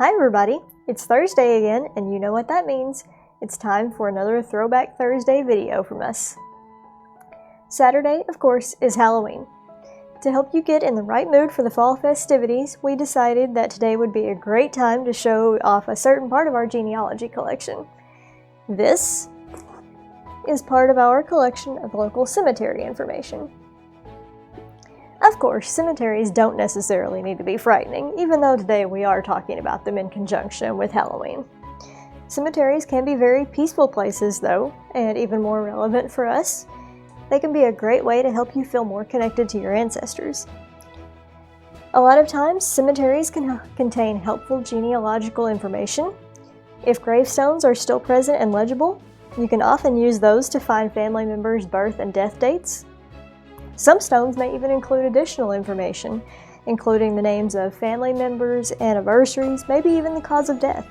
Hi everybody, it's Thursday again, and you know what that means. It's time for another Throwback Thursday video from us. Saturday, of course, is Halloween. To help you get in the right mood for the fall festivities, we decided that today would be a great time to show off a certain part of our genealogy collection. This is part of our collection of local cemetery information. Of course, cemeteries don't necessarily need to be frightening, even though today we are talking about them in conjunction with Halloween. Cemeteries can be very peaceful places though, and even more relevant for us, they can be a great way to help you feel more connected to your ancestors. A lot of times, cemeteries can contain helpful genealogical information. If gravestones are still present and legible, you can often use those to find family members' birth and death dates. Some stones may even include additional information, including the names of family members, anniversaries, maybe even the cause of death.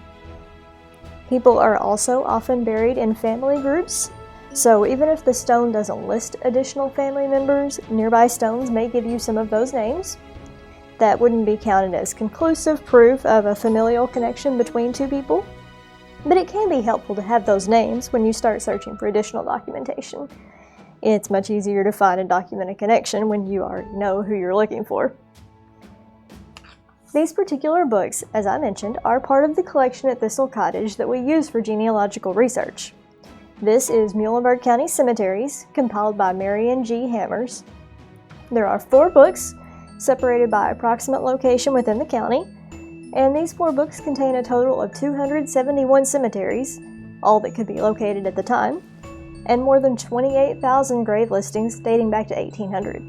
People are also often buried in family groups, so even if the stone doesn't list additional family members, nearby stones may give you some of those names. That wouldn't be counted as conclusive proof of a familial connection between two people, but it can be helpful to have those names when you start searching for additional documentation. It's much easier to find and document a connection when you already know who you're looking for. These particular books, as I mentioned, are part of the collection at Thistle Cottage that we use for genealogical research. This is Muhlenberg County Cemeteries, compiled by Marion G. Hammers. There are 4 books, separated by approximate location within the county, and these 4 books contain a total of 271 cemeteries, all that could be located at the time, and more than 28,000 grave listings dating back to 1800.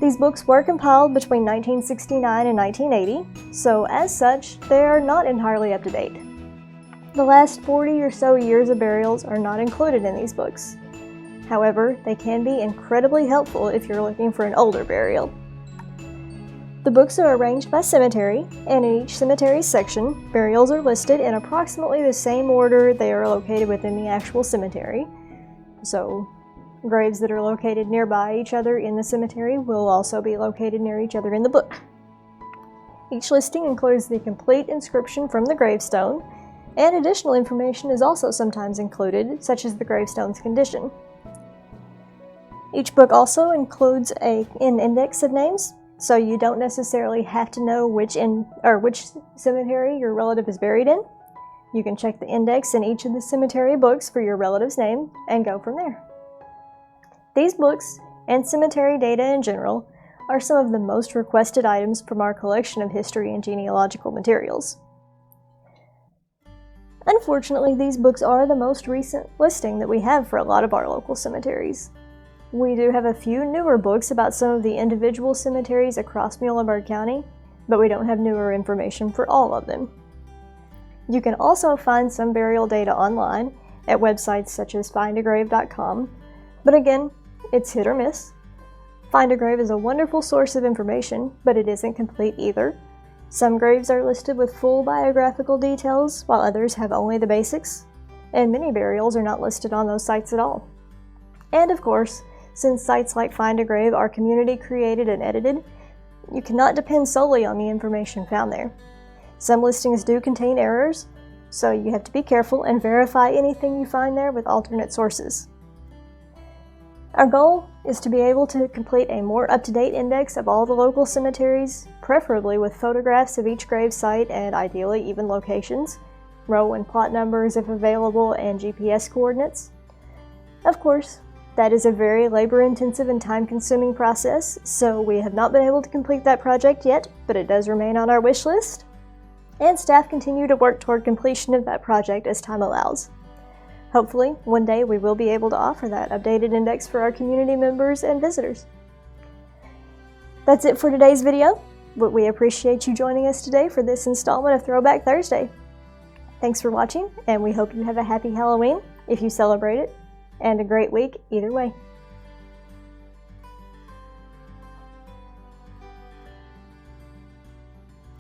These books were compiled between 1969 and 1980, so as such, they are not entirely up to date. The last 40 or so years of burials are not included in these books. However, they can be incredibly helpful if you're looking for an older burial. The books are arranged by cemetery, and in each cemetery section, burials are listed in approximately the same order they are located within the actual cemetery. So, graves that are located nearby each other in the cemetery will also be located near each other in the book. Each listing includes the complete inscription from the gravestone, and additional information is also sometimes included, such as the gravestone's condition. Each book also includes an index of names, so you don't necessarily have to know which cemetery your relative is buried in. You can check the index in each of the cemetery books for your relative's name and go from there. These books, and cemetery data in general, are some of the most requested items from our collection of history and genealogical materials. Unfortunately, these books are the most recent listing that we have for a lot of our local cemeteries. We do have a few newer books about some of the individual cemeteries across Muhlenberg County, but we don't have newer information for all of them. You can also find some burial data online at websites such as findagrave.com, but again, it's hit or miss. Find a Grave is a wonderful source of information, but it isn't complete either. Some graves are listed with full biographical details, while others have only the basics, and many burials are not listed on those sites at all. And of course, since sites like Find a Grave are community created and edited, you cannot depend solely on the information found there. Some listings do contain errors, so you have to be careful and verify anything you find there with alternate sources. Our goal is to be able to complete a more up-to-date index of all the local cemeteries, preferably with photographs of each grave site and ideally even locations, row and plot numbers if available, and GPS coordinates. Of course, that is a very labor-intensive and time-consuming process, so we have not been able to complete that project yet, but it does remain on our wish list, and staff continue to work toward completion of that project as time allows. Hopefully, one day we will be able to offer that updated index for our community members and visitors. That's it for today's video, but we appreciate you joining us today for this installment of Throwback Thursday. Thanks for watching, and we hope you have a happy Halloween if you celebrate it, and a great week either way.